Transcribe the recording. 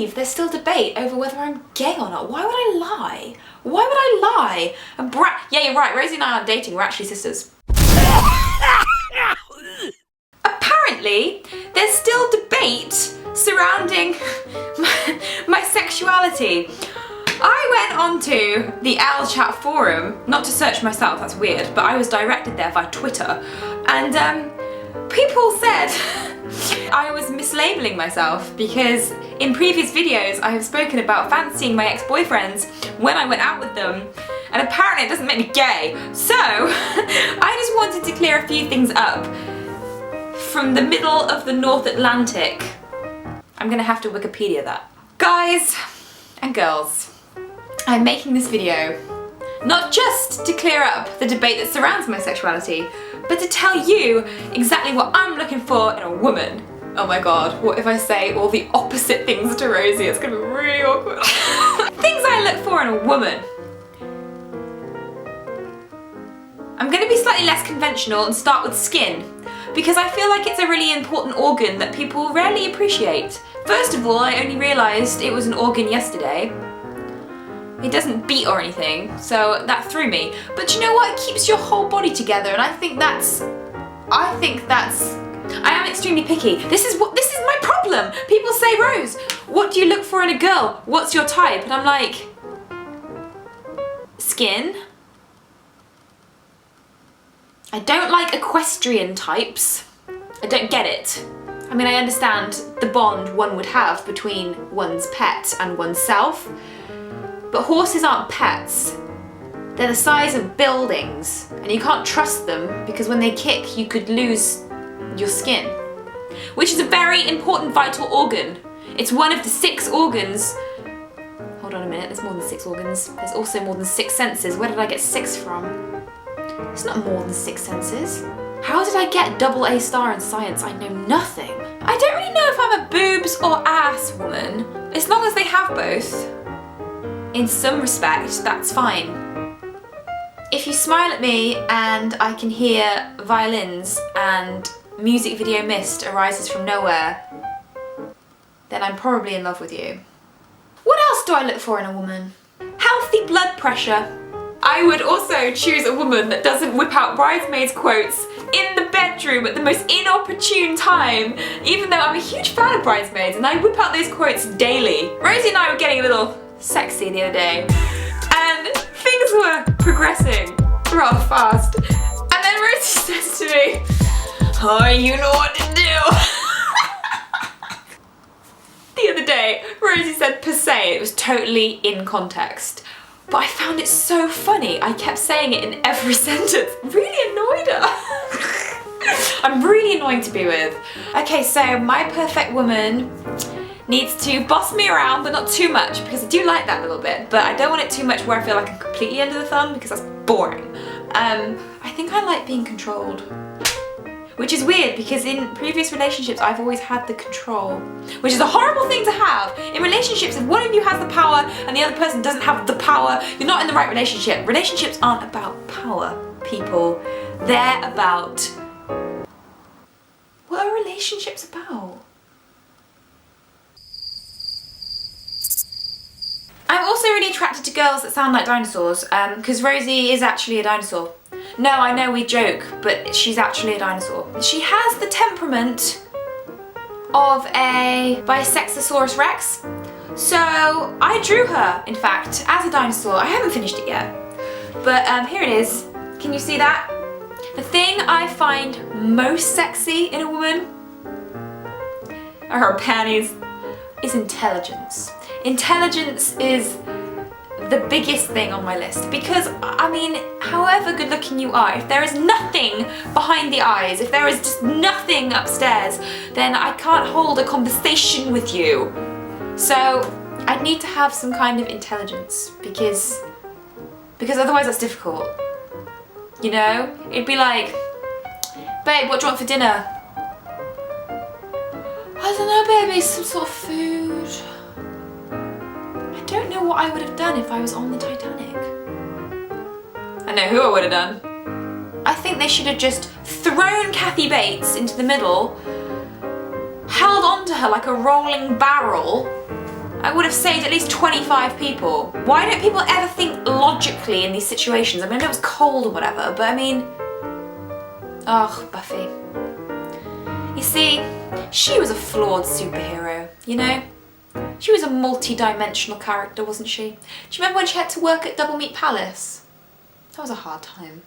believe there's still debate over whether I'm gay or not. Why would I lie? Why would I lie? And yeah, you're right, Rosie and I aren't dating, we're actually sisters. Apparently, there's still debate surrounding my sexuality. I went onto the LChat forum, not to search myself, that's weird, but I was directed there via Twitter, and people said I was mislabeling myself because in previous videos I have spoken about fancying my ex-boyfriends when I went out with them, and apparently it doesn't make me gay. So I just wanted to clear a few things up. From the middle of the North Atlantic. I'm gonna have to Wikipedia that. Guys and girls, I'm making this video not just to clear up the debate that surrounds my sexuality, but to tell you exactly what I'm looking for in a woman. Oh my god, what if I say all the opposite things to Rosie? It's gonna be really awkward. Things I look for in a woman. I'm gonna be slightly less conventional and start with skin, because I feel like it's a really important organ that people rarely appreciate. First of all, I only realised it was an organ yesterday. It doesn't beat or anything, so that threw me. But you know what? It keeps your whole body together, and I think that's, I am extremely picky. This is my problem. People say, Rose, what do you look for in a girl? What's your type? And I'm like, skin. I don't like equestrian types. I don't get it. I mean, I understand the bond one would have between one's pet and oneself, but horses aren't pets. They're the size of buildings, and you can't trust them because when they kick, you could lose your skin, which is a very important vital organ. It's one of the 6 organs. Hold on a minute, there's more than 6 organs. There's also more than 6 senses. Where did I get 6 from? It's not more than 6 senses. How did I get AA star in science? I know nothing. I don't really know if I'm a boobs or ass woman. As long as they have both. In some respect, that's fine. If you smile at me and I can hear violins and music video mist arises from nowhere, then I'm probably in love with you. What else do I look for in a woman? Healthy blood pressure. I would also choose a woman that doesn't whip out bridesmaids quotes in the bedroom at the most inopportune time, even though I'm a huge fan of Bridesmaids and I whip out those quotes daily. Rosie and I were getting a little sexy the other day and things were progressing rather fast. And then Rosie says to me, oh, you know what to do. The other day, Rosie said per se, it was totally in context. But I found it so funny, I kept saying it in every sentence. Really annoyed her. I'm really annoying to be with. Okay, so my perfect woman needs to boss me around, but not too much, because I do like that a little bit, but I don't want it too much where I feel like I'm completely under the thumb, because that's boring. I think I like being controlled. Which is weird because in previous relationships I've always had the control, which is a horrible thing to have. In relationships, if one of you has the power and the other person doesn't have the power, you're not in the right relationship. Relationships aren't about power, people. They're about... What are relationships about? I'm also really attracted to girls that sound like dinosaurs, because Rosie is actually a dinosaur. No, I know we joke, but she's actually a dinosaur. She has the temperament of a Bisexosaurus Rex. So I drew her, in fact, as a dinosaur. I haven't finished it yet, but here it is. Can you see that? The thing I find most sexy in a woman, or her panties, is intelligence. Intelligence is the biggest thing on my list because, I mean, however good looking you are, if there is nothing behind the eyes, if there is just nothing upstairs, then I can't hold a conversation with you. So I'd need to have some kind of intelligence because otherwise that's difficult. You know? It'd be like, babe, what do you want for dinner? I don't know, baby, some sort of food. I don't know what I would have done if I was on the Titanic. I know who I would have done. I think they should have just thrown Kathy Bates into the middle, held onto her like a rolling barrel, I would have saved at least 25 people. Why don't people ever think logically in these situations? I mean, I know it was cold or whatever, but I mean... Oh, Buffy. You see, she was a flawed superhero, you know? She was a multi-dimensional character, wasn't she? Do you remember when she had to work at Double Meat Palace? That was a hard time.